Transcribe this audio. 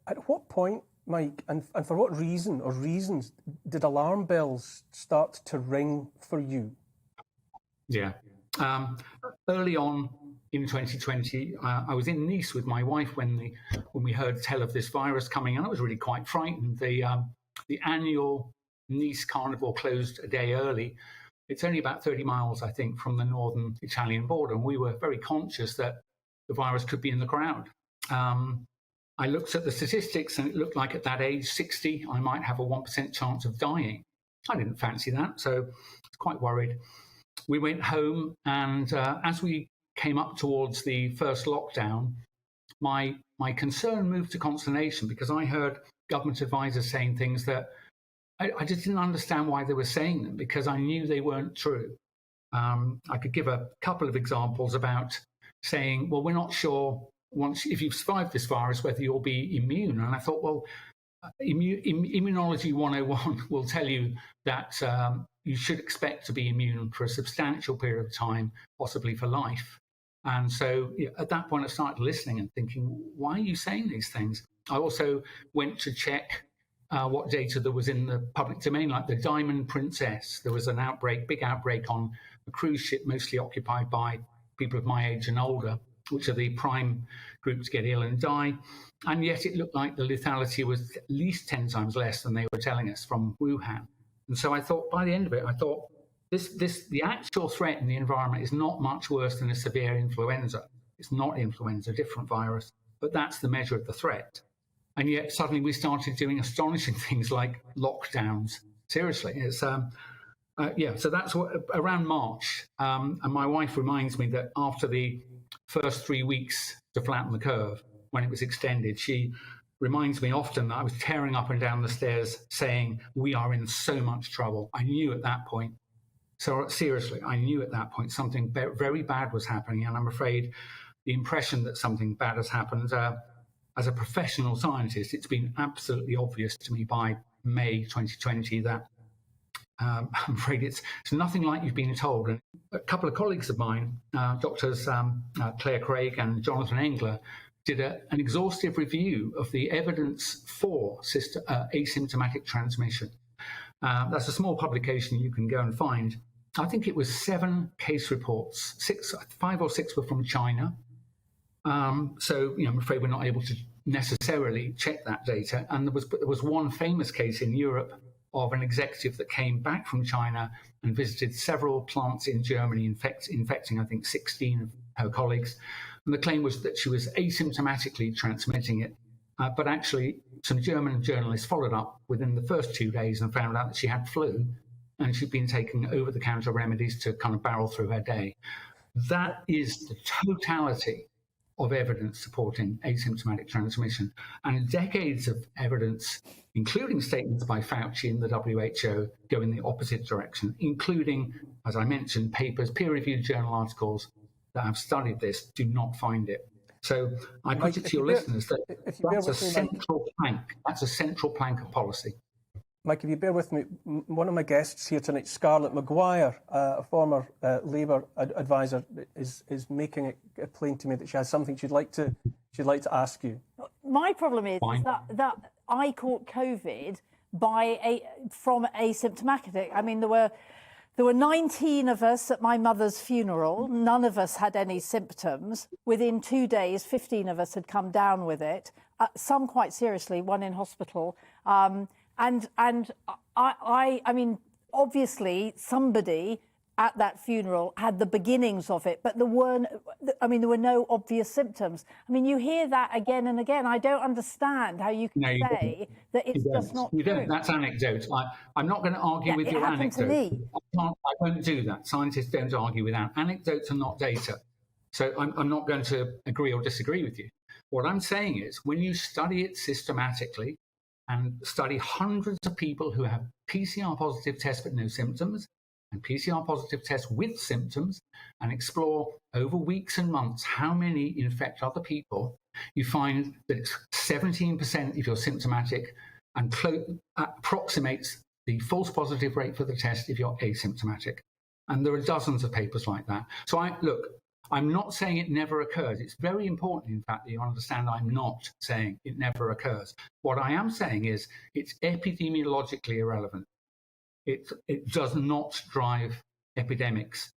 At what point, Mike, and for what reason or reasons did alarm bells start to ring for you? Yeah. Early on in 2020, I was in Nice with my wife when we heard tell of this virus coming, and I was really quite frightened. The annual Nice Carnival closed a day early. It's only about 30 miles, I think, from the northern Italian border, and we were very conscious that the virus could be in the crowd. I looked at the statistics, and it looked like at that age, 60, I might have a 1% chance of dying. I didn't fancy that, so I was quite worried. We went home, and as we came up towards the first lockdown, my concern moved to consternation, because I heard government advisors saying things that I just didn't understand why they were saying them, because I knew they weren't true. I could give a couple of examples about saying, well, we're not sure if you've survived this virus whether you'll be immune. And I thought, well, Immunology 101 will tell you that you should expect to be immune for a substantial period of time, possibly for life. And so at that point, I started listening and thinking, why are you saying these things? I also went to check what data there was in the public domain, like the Diamond Princess. There was an big outbreak on a cruise ship, mostly occupied by people of my age and older, which are the prime group to get ill and die. And yet it looked like the lethality was at least 10 times less than they were telling us from Wuhan. And so I thought, by the end of it, the actual threat in the environment is not much worse than a severe influenza. It's not influenza, different virus, but that's the measure of the threat. And yet suddenly we started doing astonishing things like lockdowns. Seriously, it's so that's around March. And my wife reminds me that after the first 3 weeks to flatten the curve, when it was extended, she reminds me often that I was tearing up and down the stairs saying, we are in so much trouble. I knew at that point, seriously, I knew at that point something very bad was happening. And I'm afraid the impression that something bad has happened, as a professional scientist, it's been absolutely obvious to me by May 2020 that I'm afraid it's nothing like you've been told. And a couple of colleagues of mine, doctors Claire Craig and Jonathan Engler, did an exhaustive review of the evidence for asymptomatic transmission. That's a small publication you can go and find. I think it was 7 case reports, 5 or 6 were from China. So I'm afraid we're not able to necessarily check that data. And there was one famous case in Europe of an executive that came back from China and visited several plants in Germany, infecting, I think, 16 of her colleagues. And the claim was that she was asymptomatically transmitting it. But actually, some German journalists followed up within the first 2 days and found out that she had flu, and she'd been taking over-the-counter remedies to kind of barrel through her day. That is the totality of evidence supporting asymptomatic transmission, and decades of evidence, including statements by Fauci and the WHO, go in the opposite direction, including, as I mentioned, papers, peer-reviewed journal articles that have studied this do not find it. So I put it to your listeners that that's a central plank. That's a central plank of policy. Mike, if you bear with me, one of my guests here tonight, Scarlett Maguire, a former Labour advisor, is making it plain to me that she has something she'd like to ask you. My problem is that I caught COVID from asymptomatic. I mean, there were 19 of us at my mother's funeral. None of us had any symptoms. Within 2 days, 15 of us had come down with it. Some quite seriously, one in hospital. And I mean, obviously somebody at that funeral had the beginnings of it, but there were no obvious symptoms. I mean, you hear that again and again. I don't understand how you can say that it's just not true. You don't. That's anecdote. I'm not going to argue with your anecdote. To me. I won't do that. Scientists don't argue without anecdotes and not data. So I'm not going to agree or disagree with you. What I'm saying is, when you study it systematically, and study hundreds of people who have PCR positive tests but no symptoms, and PCR positive tests with symptoms, and explore over weeks and months how many infect other people, you find that it's 17% if you're symptomatic, and approximates the false positive rate for the test if you're asymptomatic. And there are dozens of papers like that. So I'm not saying it never occurs. It's very important, in fact, that you understand I'm not saying it never occurs. What I am saying is it's epidemiologically irrelevant. It does not drive epidemics.